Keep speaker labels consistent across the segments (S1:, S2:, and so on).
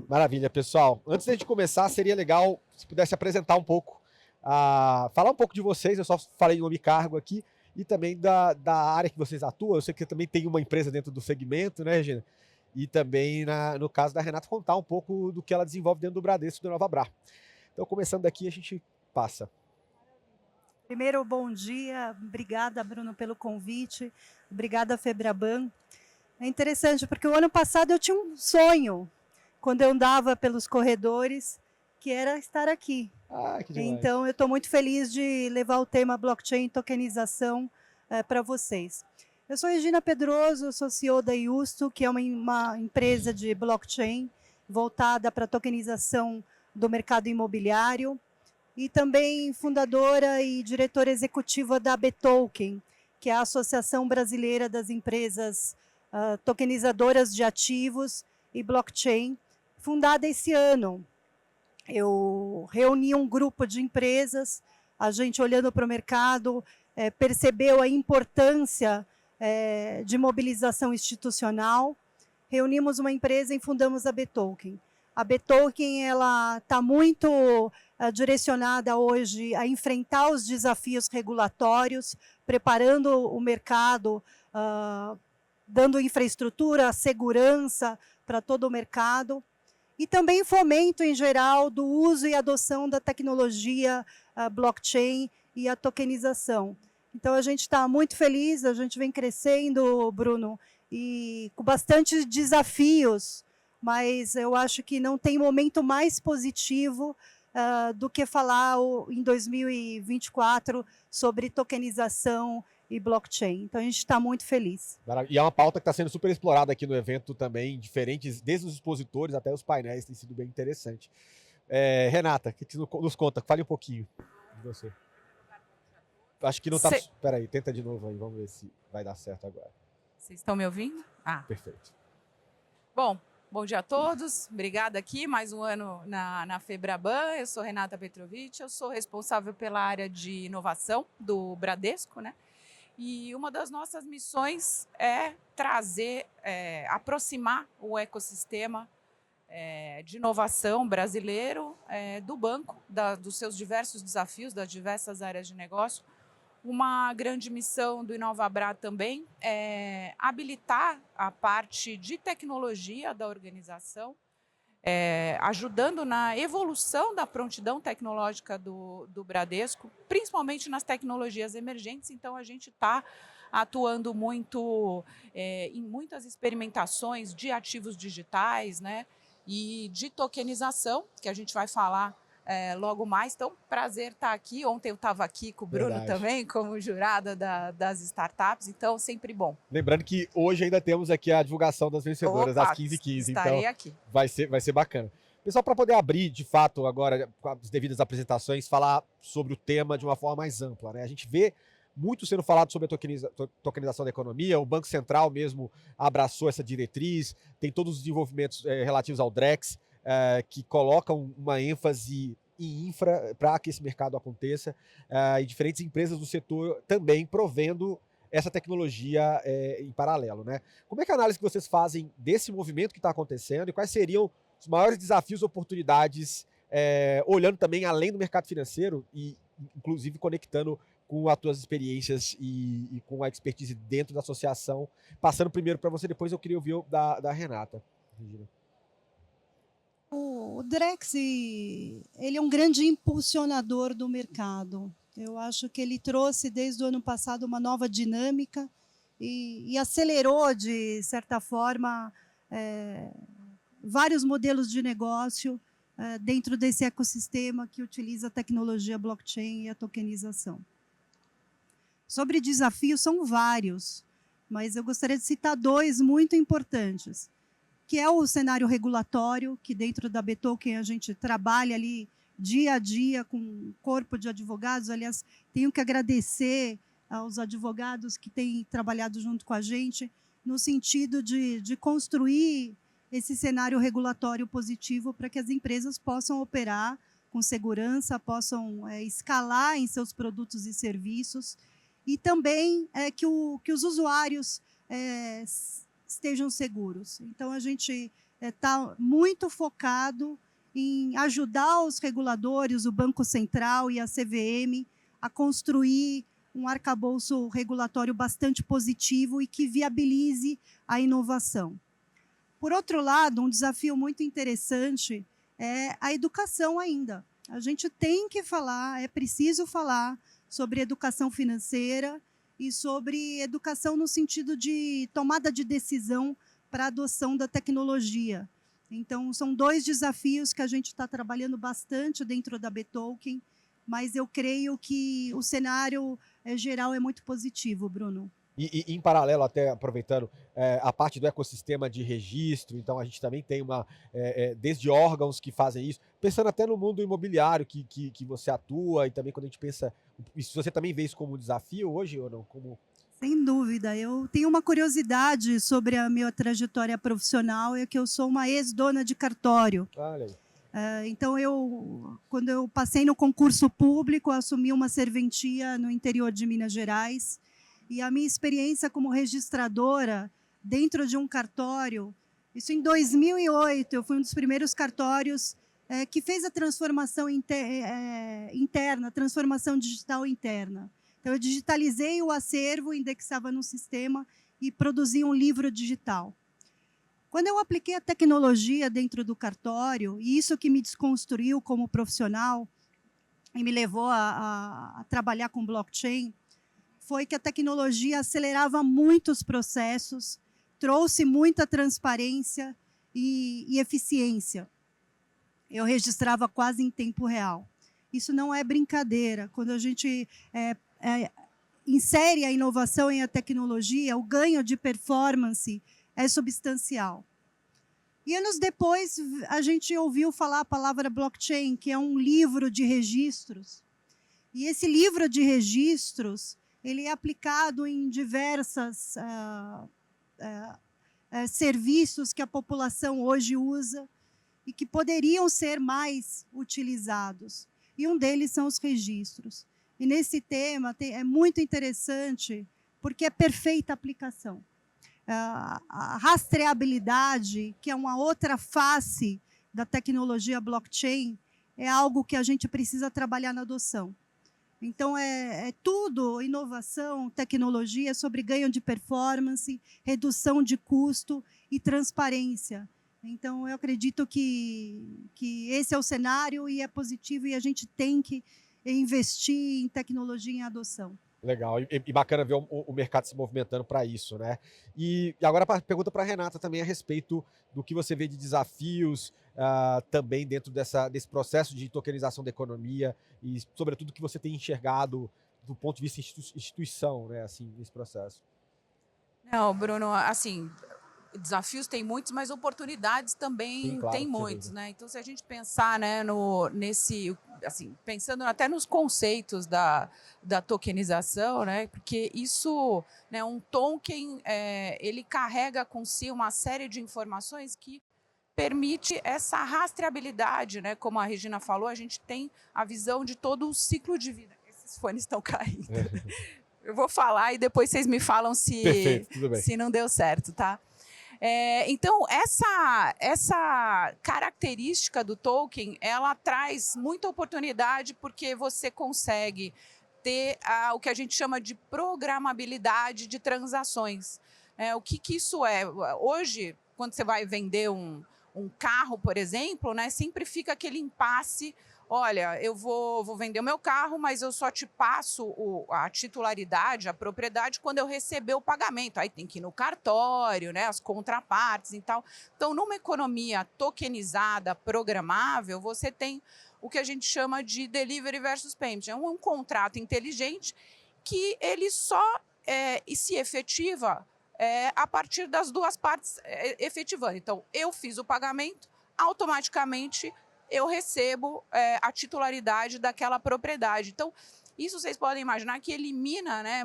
S1: Maravilha, pessoal. Antes da gente começar, seria legal se pudesse apresentar um pouco, falar um pouco de vocês. Eu só falei nome e cargo aqui, e também da área que vocês atuam. Eu sei que você também tem uma empresa dentro do segmento, né, Regina? E também, no caso da Renata, contar um pouco do que ela desenvolve dentro do Bradesco do Nova Bra. Então, começando daqui, a gente passa.
S2: Primeiro, bom dia. Obrigada, Bruno, pelo convite. Obrigada, Febraban. É interessante, porque o ano passado eu tinha um sonho, quando eu andava pelos corredores, que era estar aqui.
S1: Que demais.
S2: Então, eu estou muito feliz de levar o tema blockchain e tokenização para vocês. Eu sou Regina Pedroso, sou CEO da Iusto, que é uma empresa de blockchain voltada para a tokenização do mercado imobiliário, e também fundadora e diretora executiva da Betoken, que é a Associação Brasileira das Empresas Tokenizadoras de Ativos e Blockchain, fundada esse ano. Eu reuni um grupo de empresas, a gente olhando para o mercado, percebeu a importância de mobilização institucional, reunimos uma empresa e fundamos a Betoken. A Betoken está muito direcionada hoje a enfrentar os desafios regulatórios, preparando o mercado, dando infraestrutura, segurança para todo o mercado, e também fomento em geral do uso e adoção da tecnologia blockchain e a tokenização. Então a gente está muito feliz, a gente vem crescendo, Bruno, e com bastante desafios, mas eu acho que não tem momento mais positivo do que falar em 2024 sobre tokenização e blockchain. Então a gente está muito feliz.
S1: E é uma pauta que está sendo super explorada aqui no evento também, diferentes, desde os expositores até os painéis, tem sido bem interessante. Renata, o que você nos conta? Fale um pouquinho de você. Acho que não está... Espera aí, tenta de novo aí, vamos ver se vai dar certo agora.
S3: Vocês estão me ouvindo?
S1: Perfeito.
S3: Bom dia a todos. Obrigada aqui, mais um ano na Febraban. Eu sou Renata Petrovic, eu sou responsável pela área de inovação do Bradesco, né? E uma das nossas missões é trazer, aproximar o ecossistema de inovação brasileiro do banco, dos seus diversos desafios, das diversas áreas de negócio. Uma grande missão do Inovabra também é habilitar a parte de tecnologia da organização, ajudando na evolução da prontidão tecnológica do Bradesco, principalmente nas tecnologias emergentes. Então, a gente está atuando muito em muitas experimentações de ativos digitais, né, e de tokenização, que a gente vai falar logo mais. Então, prazer estar aqui. Ontem eu estava aqui com o Bruno também, como jurada das startups, então sempre bom.
S1: Lembrando que hoje ainda temos aqui a divulgação das vencedoras às 15h15,
S3: estarei
S1: então
S3: aqui.
S1: Vai ser bacana. Pessoal, para poder abrir, de fato, agora, com as devidas apresentações, falar sobre o tema de uma forma mais ampla, né? A gente vê muito sendo falado sobre a tokenização da economia, o Banco Central mesmo abraçou essa diretriz, tem todos os desenvolvimentos relativos ao Drex, que colocam uma ênfase em infra para que esse mercado aconteça, e diferentes empresas do setor também provendo essa tecnologia em paralelo, né? Como é que a análise que vocês fazem desse movimento que está acontecendo e quais seriam os maiores desafios e oportunidades, olhando também além do mercado financeiro e, inclusive, conectando com as tuas experiências e com a expertise dentro da associação? Passando primeiro para você, depois eu queria ouvir da Renata. Regina.
S2: O Drex, ele é um grande impulsionador do mercado. Eu acho que ele trouxe desde o ano passado uma nova dinâmica e acelerou, de certa forma, vários modelos de negócio dentro desse ecossistema que utiliza a tecnologia blockchain e a tokenização. Sobre desafios, são vários, mas eu gostaria de citar dois muito importantes, que é o cenário regulatório, que dentro da Betoken a gente trabalha ali dia a dia com um corpo de advogados. Aliás, tenho que agradecer aos advogados que têm trabalhado junto com a gente, no sentido de construir esse cenário regulatório positivo para que as empresas possam operar com segurança, possam escalar em seus produtos e serviços, e também que os usuários estejam seguros. Então, a gente está muito focado em ajudar os reguladores, o Banco Central e a CVM, a construir um arcabouço regulatório bastante positivo e que viabilize a inovação. Por outro lado, um desafio muito interessante é a educação ainda. A gente tem que falar, é preciso falar sobre educação financeira e sobre educação no sentido de tomada de decisão para a adoção da tecnologia. Então, são 2 desafios que a gente está trabalhando bastante dentro da Btoken, mas eu creio que o cenário geral é muito positivo, Bruno.
S1: E em paralelo, até aproveitando, a parte do ecossistema de registro, então a gente também tem desde órgãos que fazem isso, pensando até no mundo imobiliário que você atua, e também quando a gente pensa, se você também vê isso como um desafio hoje ou não?
S2: Sem dúvida. Eu tenho uma curiosidade sobre a minha trajetória profissional, é que eu sou uma ex-dona de cartório.
S1: Olha aí.
S2: Então, quando eu passei no concurso público, eu assumi uma serventia no interior de Minas Gerais, e a minha experiência como registradora dentro de um cartório, isso em 2008, eu fui um dos primeiros cartórios que fez a transformação interna, transformação digital interna. Então, eu digitalizei o acervo, indexava no sistema e produzia um livro digital. Quando eu apliquei a tecnologia dentro do cartório, e isso que me desconstruiu como profissional e me levou a trabalhar com blockchain, foi que a tecnologia acelerava muito os processos, trouxe muita transparência e eficiência. Eu registrava quase em tempo real. Isso não é brincadeira. Quando a gente insere a inovação e a tecnologia, o ganho de performance é substancial. E anos depois, a gente ouviu falar a palavra blockchain, que é um livro de registros. E esse livro de registros, ele é aplicado em diversos serviços que a população hoje usa e que poderiam ser mais utilizados. E um deles são os registros. E nesse tema é muito interessante, porque é perfeita aplicação. A rastreabilidade, que é uma outra face da tecnologia blockchain, é algo que a gente precisa trabalhar na adoção. Então, é tudo inovação, tecnologia, sobre ganho de performance, redução de custo e transparência. Então, eu acredito que esse é o cenário e é positivo, e a gente tem que investir em tecnologia e em adoção.
S1: Legal, e bacana ver o mercado se movimentando para isso, né? E agora a pergunta para a Renata também a respeito do que você vê de desafios também dentro desse processo de tokenização da economia e, sobretudo, que você tem enxergado do ponto de vista instituição, né, assim, nesse processo.
S3: Não, Bruno, assim, desafios tem muitos, mas oportunidades também
S1: Sim, claro,
S3: tem muitos, né? Então, se a gente pensar, né, assim, pensando até nos conceitos da tokenização, né? Porque isso, né, um token, ele carrega com si uma série de informações que permite essa rastreabilidade, né? Como a Regina falou, a gente tem a visão de todo o ciclo de vida. Esses fones estão caindo. Eu vou falar e depois vocês me falam
S1: Perfeito, tudo bem.
S3: se não deu certo, tá? Então, essa característica do token, ela traz muita oportunidade, porque você consegue ter o que a gente chama de programabilidade de transações. O que isso é? Hoje, quando você vai vender um carro, por exemplo, né, sempre fica aquele impasse. Olha, eu vou vender o meu carro, mas eu só te passo a titularidade, a propriedade, quando eu receber o pagamento. Aí tem que ir no cartório, né, as contrapartes e tal. Então, numa economia tokenizada, programável, você tem o que a gente chama de delivery versus payment. É um contrato inteligente que ele só se efetiva a partir das duas partes efetivando. Então, eu fiz o pagamento, automaticamente eu recebo a titularidade daquela propriedade. Então, isso vocês podem imaginar que elimina, né,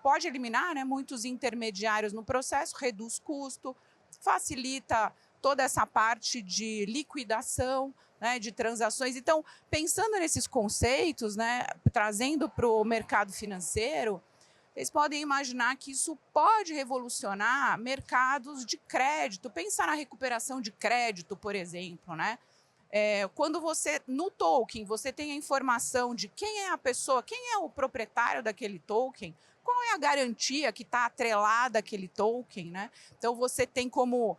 S3: pode eliminar, né, muitos intermediários no processo, reduz custo, facilita toda essa parte de liquidação, né, de transações. Então, pensando nesses conceitos, né, trazendo para o mercado financeiro, vocês podem imaginar que isso pode revolucionar mercados de crédito. Pensa na recuperação de crédito, por exemplo, né? Quando você, no token, você tem a informação de quem é a pessoa, quem é o proprietário daquele token, qual é a garantia que está atrelada àquele token, né? Então, você tem como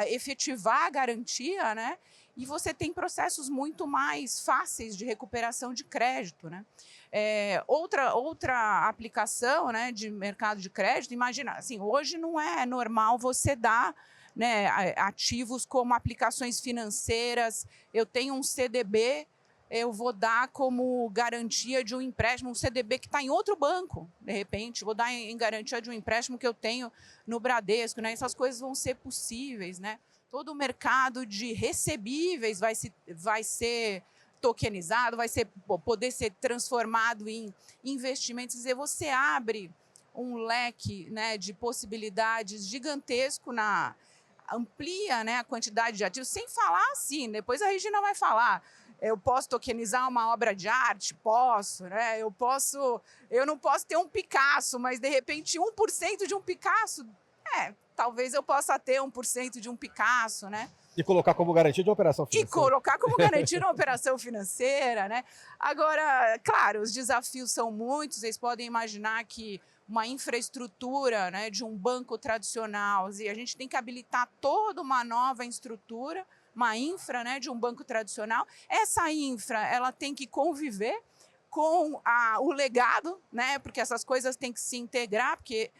S3: efetivar a garantia, né? E você tem processos muito mais fáceis de recuperação de crédito, né? Outra aplicação, né, de mercado de crédito, imagina, assim, hoje não é normal você dar, né, ativos como aplicações financeiras. Eu tenho um CDB, eu vou dar como garantia de um empréstimo, um CDB que está em outro banco, de repente, vou dar em garantia de um empréstimo que eu tenho no Bradesco, né? Essas coisas vão ser possíveis, né? Todo o mercado de recebíveis vai ser tokenizado, poder ser transformado em investimentos. Quer dizer, você abre um leque, né, de possibilidades gigantesco, amplia, né, a quantidade de ativos, sem falar assim, depois a Regina vai falar, eu posso tokenizar uma obra de arte? Posso, né? Eu não posso ter um Picasso, mas de repente 1% de um Picasso, talvez eu possa ter 1% de um Picasso, né?
S1: E colocar como garantia de uma operação financeira.
S3: E colocar como garantia de uma operação financeira, né? Agora, claro, os desafios são muitos, vocês podem imaginar que uma infraestrutura, né, de um banco tradicional, e a gente tem que habilitar toda uma nova estrutura, uma infra, né, de um banco tradicional. Essa infra, ela tem que conviver com o legado, né, porque essas coisas têm que se integrar, porque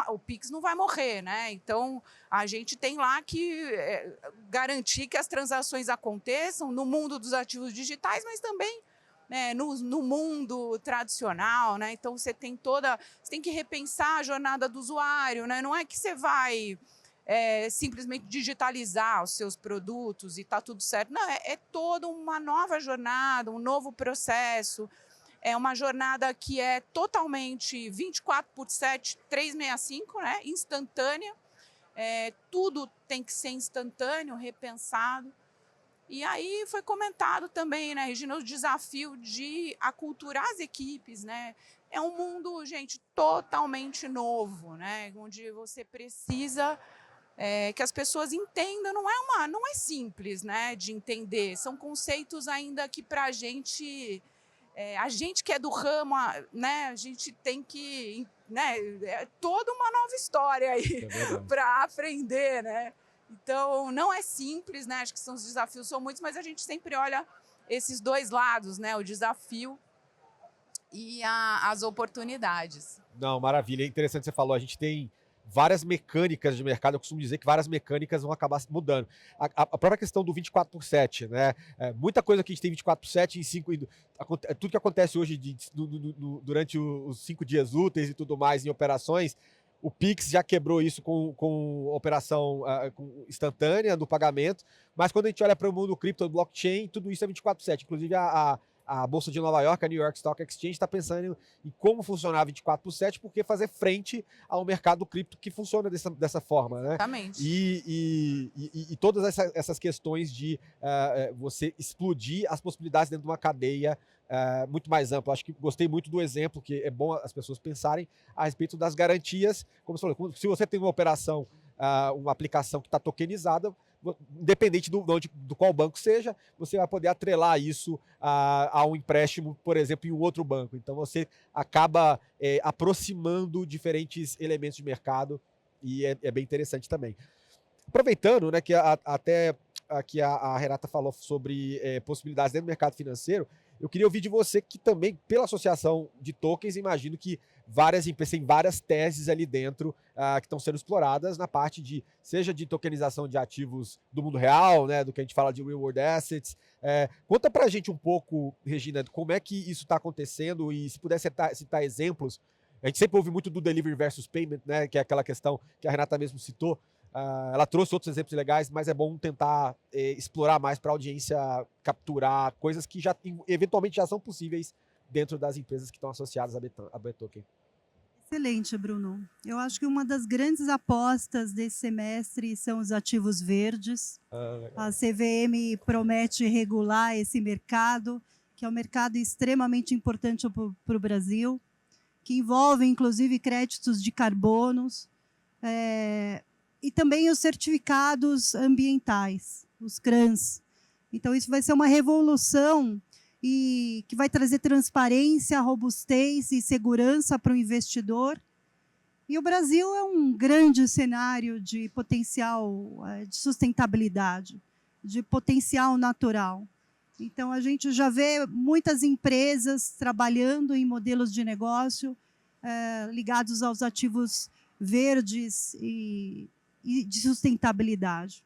S3: o Pix não vai morrer, né? Então, a gente tem lá que garantir que as transações aconteçam no mundo dos ativos digitais, mas também, né, no mundo tradicional, né? Então, você tem que repensar a jornada do usuário, né? Não é que você vai simplesmente digitalizar os seus produtos e está tudo certo. Não, é toda uma nova jornada, um novo processo. É uma jornada que é totalmente 24/7, 365, né? Instantânea. Tudo tem que ser instantâneo, repensado. E aí foi comentado também, né, Regina, o desafio de aculturar as equipes, né? É um mundo, gente, totalmente novo, né? Onde você precisa que as pessoas entendam. Não é simples, né, de entender. São conceitos ainda que para a gente que é do ramo, né, a gente tem que, né, toda uma nova história aí para aprender, né? Então, não é simples, né? Acho que os desafios são muitos, mas a gente sempre olha esses dois lados, né? O desafio e as oportunidades.
S1: Não, maravilha. É interessante que você falou. A gente tem várias mecânicas de mercado. Eu costumo dizer que várias mecânicas vão acabar mudando. A própria questão do 24/7, né? Muita coisa que a gente tem 24/7 em 5... Tudo que acontece hoje durante os 5 dias úteis e tudo mais em operações, o Pix já quebrou isso com operação instantânea do pagamento, mas quando a gente olha para o mundo cripto, do blockchain, tudo isso é 24/7. Inclusive a Bolsa de Nova York, a New York Stock Exchange, está pensando em como funcionar 24/7, porque fazer frente ao mercado cripto que funciona dessa forma, né?
S3: Exatamente.
S1: E todas essas questões de você explodir as possibilidades dentro de uma cadeia muito mais ampla. Acho que gostei muito do exemplo, que é bom as pessoas pensarem a respeito das garantias. Como você falou, se você tem uma operação, uma aplicação que está tokenizada, independente do qual banco seja, você vai poder atrelar isso a um empréstimo, por exemplo, em um outro banco. Então você acaba aproximando diferentes elementos de mercado e é bem interessante também. Aproveitando, né, que até aqui a Renata falou sobre possibilidades dentro do mercado financeiro, eu queria ouvir de você que também, pela associação de tokens, imagino que tem várias teses ali dentro que estão sendo exploradas na parte seja de tokenização de ativos do mundo real, né, do que a gente fala de real world assets. Conta pra gente um pouco, Regina, como é que isso está acontecendo e se puder citar exemplos. A gente sempre ouve muito do delivery versus payment, né, que é aquela questão que a Renata mesmo citou. Ela trouxe outros exemplos legais, mas é bom tentar explorar mais para a audiência capturar coisas que eventualmente já são possíveis dentro das empresas que estão associadas à Betoken.
S2: Excelente, Bruno. Eu acho que uma das grandes apostas desse semestre são os ativos verdes. A CVM promete regular esse mercado, que é um mercado extremamente importante para o Brasil. que envolvem, inclusive, créditos de carbonos, e também os certificados ambientais, os CRANs. Então, isso vai ser uma revolução e que vai trazer transparência, robustez e segurança para o investidor. E o Brasil é um grande cenário de potencial de sustentabilidade, de potencial natural. Então, a gente já vê muitas empresas trabalhando em modelos de negócio ligados aos ativos verdes e de sustentabilidade.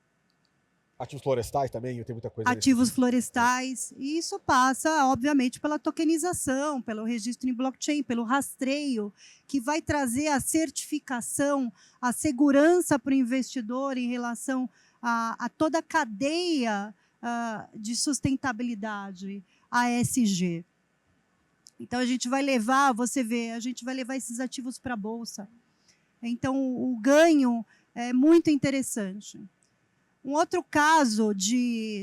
S1: Ativos florestais também, eu tenho muita coisa.
S2: Ativos florestais, e isso passa, obviamente, pela tokenização, pelo registro em blockchain, pelo rastreio, que vai trazer a certificação, a segurança para o investidor em relação a toda a cadeia de sustentabilidade, a ESG. Então, a gente vai levar, você vê, a gente vai levar esses ativos para a Bolsa. Então, o ganho é muito interessante. Um outro caso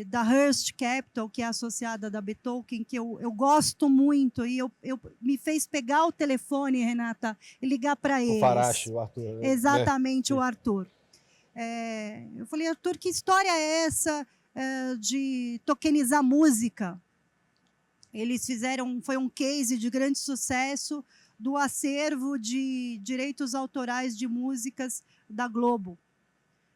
S2: da Hearst Capital, que é associada da Betoken, que eu gosto muito, e me fez pegar o telefone, Renata, e ligar para eles.
S1: O Farache, o Arthur. Né?
S2: Exatamente, o Arthur. Eu falei, Arthur, que história é essa de tokenizar música? Eles fizeram, foi um case de grande sucesso do acervo de direitos autorais de músicas da Globo.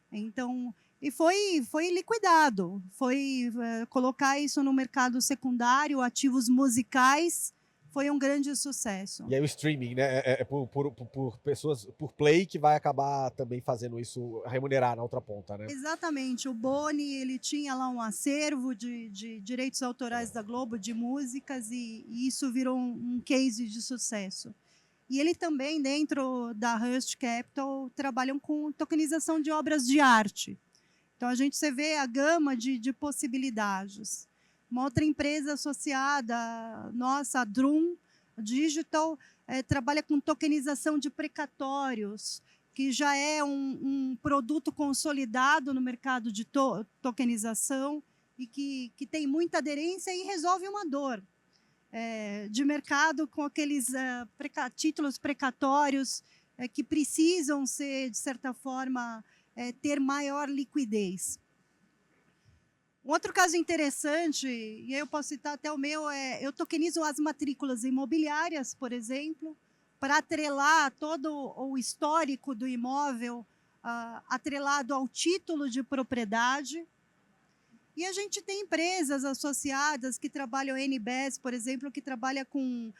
S2: Então, e foi liquidado, foi colocar isso no mercado secundário, ativos musicais, foi um grande sucesso.
S1: E aí o streaming, né, por pessoas, por play, que vai acabar também fazendo isso, remunerar na outra ponta, né?
S2: Exatamente, o Boni, ele tinha lá um acervo de direitos autorais da Globo, de músicas, e isso virou um case de sucesso. E ele também, dentro da Hearst Capital, trabalham com tokenização de obras de arte. Então, você vê a gama de possibilidades. Uma outra empresa associada nossa, a Drum Digital, trabalha com tokenização de precatórios, que já é um produto consolidado no mercado de tokenização e que tem muita aderência e resolve uma dor de mercado com aqueles títulos precatórios que precisam ser, de certa forma, ter maior liquidez. Um outro caso interessante, e aí eu posso citar até o meu, eu tokenizo as matrículas imobiliárias, por exemplo, para atrelar todo o histórico do imóvel, atrelado ao título de propriedade. E a gente tem empresas associadas que trabalham, a NBS, por exemplo, que trabalha com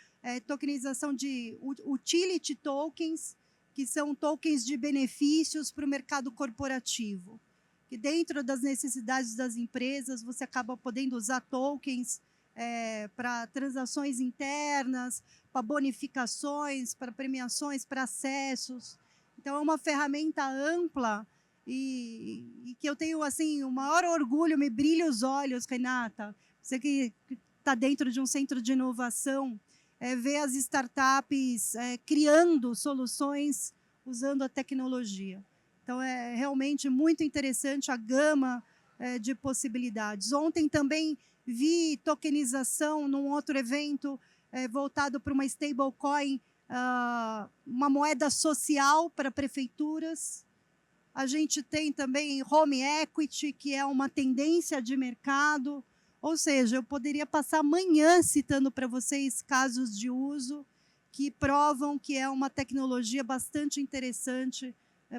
S2: tokenização de utility tokens, que são tokens de benefícios para o mercado corporativo. Que dentro das necessidades das empresas, você acaba podendo usar tokens para transações internas, para bonificações, para premiações, para acessos. Então, é uma ferramenta ampla e que eu tenho assim, o maior orgulho, me brilha os olhos, Renata. Você que está dentro de um centro de inovação, ver as startups criando soluções usando a tecnologia. Então, é realmente muito interessante a gama de possibilidades. Ontem também vi tokenização num outro evento voltado para uma stablecoin, uma moeda social para prefeituras. A gente tem também home equity, que é uma tendência de mercado. Ou seja, eu poderia passar amanhã citando para vocês casos de uso que provam que é uma tecnologia bastante interessante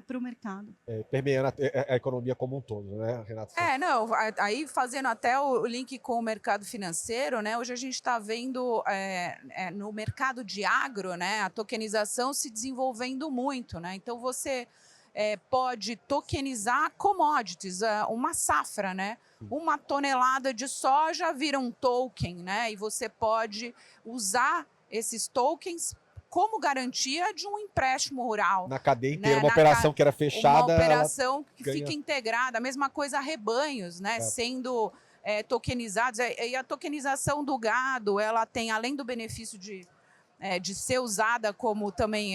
S2: para o mercado.
S1: Permeando a economia como um todo, né, Renata?
S3: Não, aí fazendo até o link com o mercado financeiro, né? Hoje a gente está vendo no mercado de agro, né, a tokenização se desenvolvendo muito, né? Então você pode tokenizar commodities, uma safra, né? Uma tonelada de soja vira um token, né? E você pode usar esses tokens como garantia de um empréstimo rural.
S1: Na cadeia inteira, né? Uma operação que era fechada.
S3: Uma operação que fica integrada, a mesma coisa rebanhos, né? Sendo tokenizados. E a tokenização do gado, ela tem, além do benefício de ser usada como também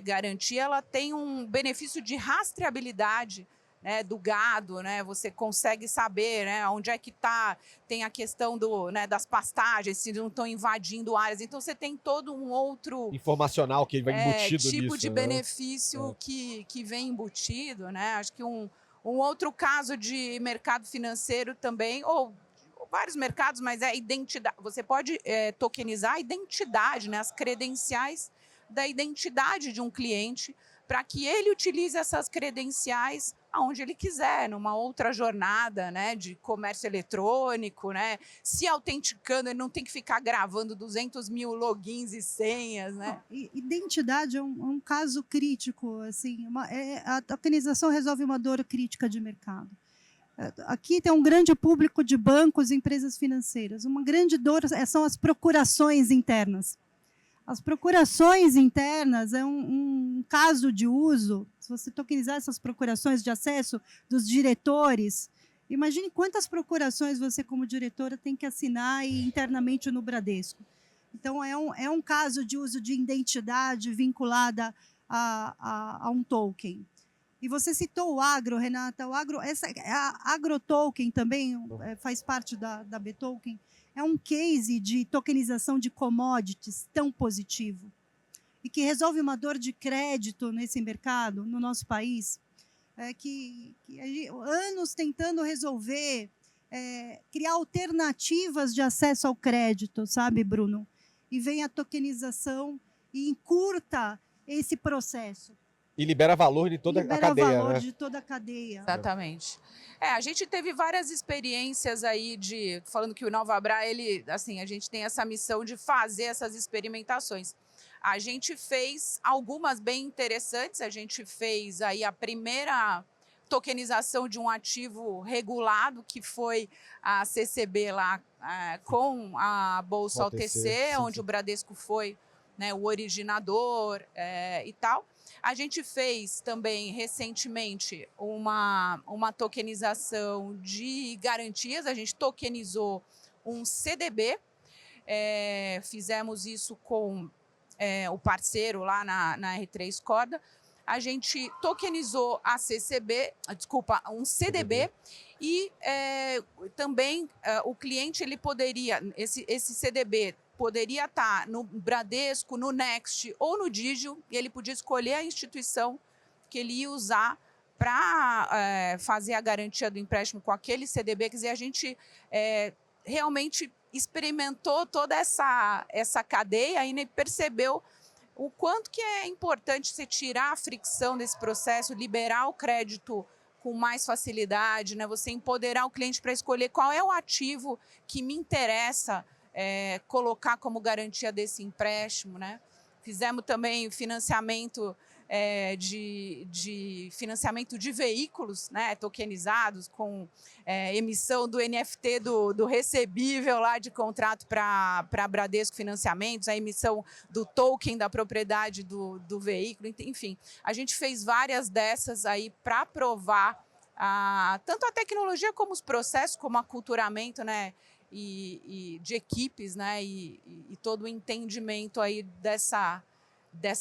S3: garantia, ela tem um benefício de rastreabilidade né, do gado, né? Você consegue saber, né, onde é que está, tem a questão né, das pastagens, se não estão invadindo áreas. Então você tem todo um outro
S1: Informacional que vai embutido
S3: tipo
S1: nisso,
S3: de
S1: né?
S3: benefício que vem embutido, né? Acho que um outro caso de mercado financeiro também, ou vários mercados, mas é identidade. Você pode tokenizar a identidade, né, as credenciais da identidade de um cliente, para que ele utilize essas credenciais aonde ele quiser, numa outra jornada, né, de comércio eletrônico, né, se autenticando, ele não tem que ficar gravando 200 mil logins e senhas, né?
S2: Identidade é um caso crítico, assim, a tokenização resolve uma dor crítica de mercado. Aqui tem um grande público de bancos e empresas financeiras. Uma grande dor são as procurações internas. As procurações internas é um caso de uso. Se você tokenizar essas procurações de acesso dos diretores, imagine quantas procurações você, como diretora, tem que assinar internamente no Bradesco. Então, é um caso de uso de identidade vinculada a um token. E você citou o agro, Renata. O agro, a AgroToken também faz parte da BToken. É um case de tokenização de commodities tão positivo e que resolve uma dor de crédito nesse mercado, no nosso país, que anos tentando resolver, criar alternativas de acesso ao crédito, sabe, Bruno? E vem a tokenização e encurta esse processo.
S1: E libera valor de toda a cadeia,
S2: libera valor,
S1: né?
S2: de toda a cadeia.
S3: Exatamente. A gente teve várias experiências aí falando que o Novabra, ele, assim, a gente tem essa missão de fazer essas experimentações. A gente fez algumas bem interessantes, a gente fez aí a primeira tokenização de um ativo regulado, que foi a CCB lá com a Bolsa OTC, onde o Bradesco foi, né, o originador e tal. A gente fez também, recentemente, uma tokenização de garantias. A gente tokenizou um CDB. Fizemos isso com o parceiro lá na R3 Corda. A gente tokenizou a um CDB. E também o cliente, ele poderia, esse CDB poderia estar no Bradesco, no Next ou no Digio, e ele podia escolher a instituição que ele ia usar para fazer a garantia do empréstimo com aquele CDB. Quer dizer, a gente realmente experimentou toda essa cadeia e percebeu o quanto que é importante você tirar a fricção desse processo, liberar o crédito com mais facilidade, né? Você empoderar o cliente para escolher qual é o ativo que me interessa colocar como garantia desse empréstimo, né? Fizemos também financiamento de financiamento de veículos, né, tokenizados, com emissão do NFT do recebível lá de contrato para Bradesco Financiamentos, a emissão do token da propriedade do veículo, enfim. A gente fez várias dessas aí para provar tanto a tecnologia como os processos, como aculturamento, né, e de equipes, né, e todo o entendimento aí dessa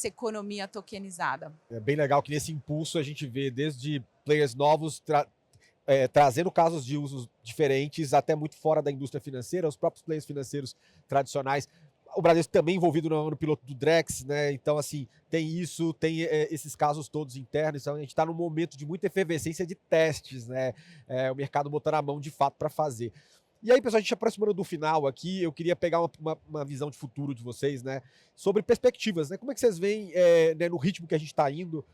S3: economia tokenizada.
S1: É bem legal que nesse impulso a gente vê desde players novos trazendo casos de usos diferentes, até muito fora da indústria financeira, os próprios players financeiros tradicionais. O Bradesco também envolvido no piloto do Drex, né? Então, assim, tem isso, tem esses casos todos internos. Então, a gente está num momento de muita efervescência de testes, né? O mercado botando a mão de fato para fazer. E aí, pessoal, a gente aproximando do final aqui, eu queria pegar uma visão de futuro de vocês, né? Sobre perspectivas, né? Como é que vocês veem, né, no ritmo que a gente está indo,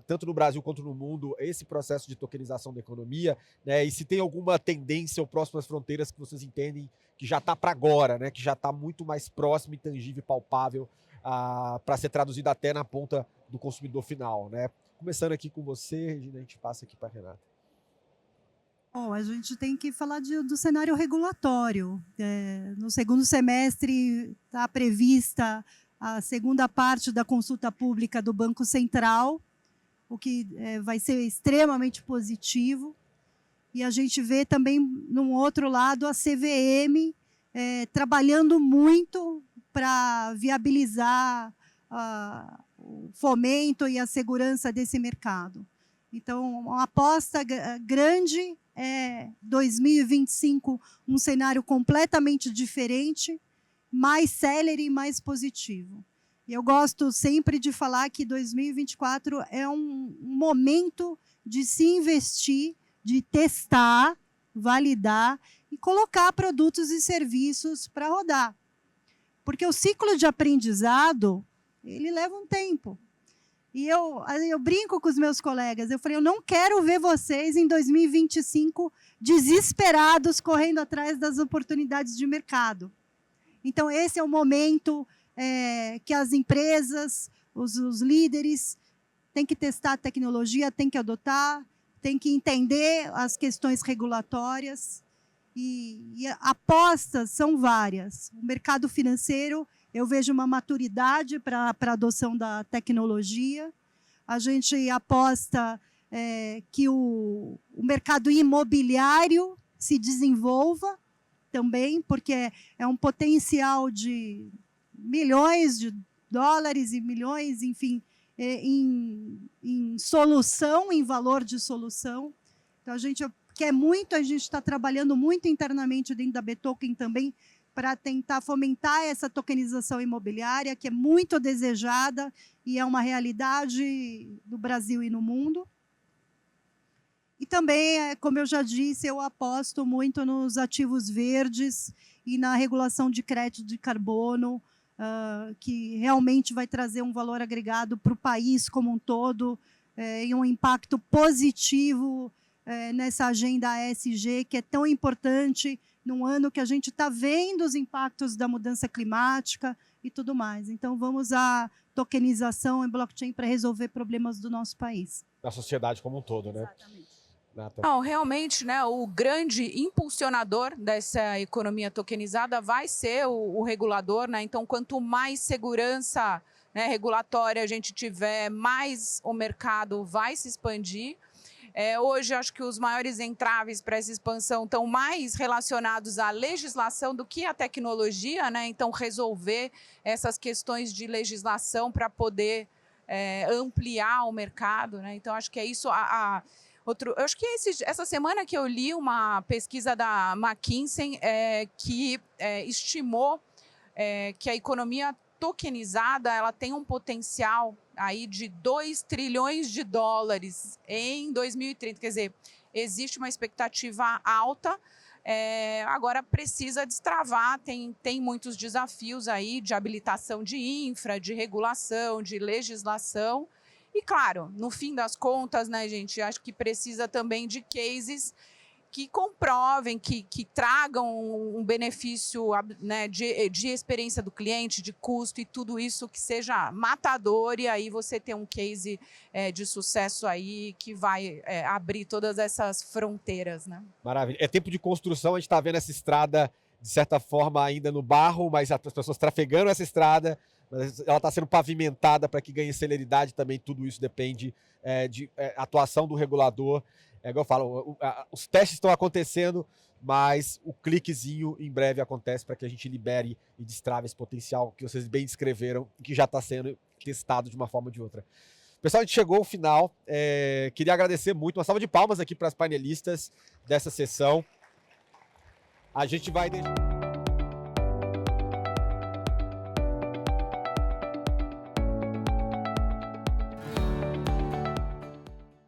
S1: tanto no Brasil quanto no mundo, esse processo de tokenização da economia, né? E se tem alguma tendência ou próximas fronteiras que vocês entendem que já está para agora, né? Que já está muito mais próximo, intangível e palpável para ser traduzido até na ponta do consumidor final, né? Começando aqui com você, Regina, a gente passa aqui para a Renata.
S2: Bom, a gente tem que falar do cenário regulatório. No segundo semestre está prevista a segunda parte da consulta pública do Banco Central, o que vai ser extremamente positivo. E a gente vê também, num outro lado, a CVM trabalhando muito para viabilizar o fomento e a segurança desse mercado. Então, uma aposta grande é 2025, um cenário completamente diferente, mais célere e mais positivo. E eu gosto sempre de falar que 2024 é um momento de se investir, de testar, validar e colocar produtos e serviços para rodar. Porque o ciclo de aprendizado, ele leva um tempo. E eu brinco com os meus colegas, eu falei, eu não quero ver vocês em 2025 desesperados correndo atrás das oportunidades de mercado. Então, esse é o momento que as empresas, os líderes, têm que testar a tecnologia, têm que adotar, têm que entender as questões regulatórias. E apostas são várias. O mercado financeiro, eu vejo uma maturidade para a adoção da tecnologia. A gente aposta que o mercado imobiliário se desenvolva também, porque é um potencial de milhões de dólares e milhões, enfim, em solução, em valor de solução. Então, a gente está trabalhando muito internamente dentro da Betoken também, para tentar fomentar essa tokenização imobiliária, que é muito desejada e é uma realidade no Brasil e no mundo. E também, como eu já disse, eu aposto muito nos ativos verdes e na regulação de crédito de carbono, que realmente vai trazer um valor agregado para o país como um todo, e um impacto positivo nessa agenda ESG, que é tão importante num ano que a gente está vendo os impactos da mudança climática e tudo mais. Então, vamos à tokenização e blockchain para resolver problemas do nosso país.
S1: Na sociedade como um todo, né?
S2: Exatamente.
S1: Nata.
S3: Não, realmente, né, o grande impulsionador dessa economia tokenizada vai ser o regulador, né? Então, quanto mais segurança, né, regulatória a gente tiver, mais o mercado vai se expandir. Hoje, acho que os maiores entraves para essa expansão estão mais relacionados à legislação do que à tecnologia, né? Então, resolver essas questões de legislação para poder ampliar o mercado, né? Então, acho que é isso. Eu acho que essa semana que eu li uma pesquisa da McKinsey que estimou que a economia tokenizada ela tem um potencial aí de 2 trilhões de dólares em 2030. Quer dizer, existe uma expectativa alta, agora precisa destravar, tem muitos desafios aí de habilitação de infra, de regulação, de legislação. E, claro, no fim das contas, né, gente, acho que precisa também de cases que comprovem, que tragam um benefício, né, de experiência do cliente, de custo e tudo isso que seja matador, e aí você tem um case de sucesso aí que vai abrir todas essas fronteiras, né?
S1: Maravilha. É tempo de construção, a gente está vendo essa estrada, de certa forma, ainda no barro, mas as pessoas trafegando essa estrada, mas ela está sendo pavimentada para que ganhe celeridade também, tudo isso depende de atuação do regulador. Igual eu falo, os testes estão acontecendo, mas o cliquezinho em breve acontece para que a gente libere e destrave esse potencial que vocês bem descreveram e que já está sendo testado de uma forma ou de outra. Pessoal, a gente chegou ao final. Queria agradecer muito, uma salva de palmas aqui para as painelistas dessa sessão. A gente vai deixar...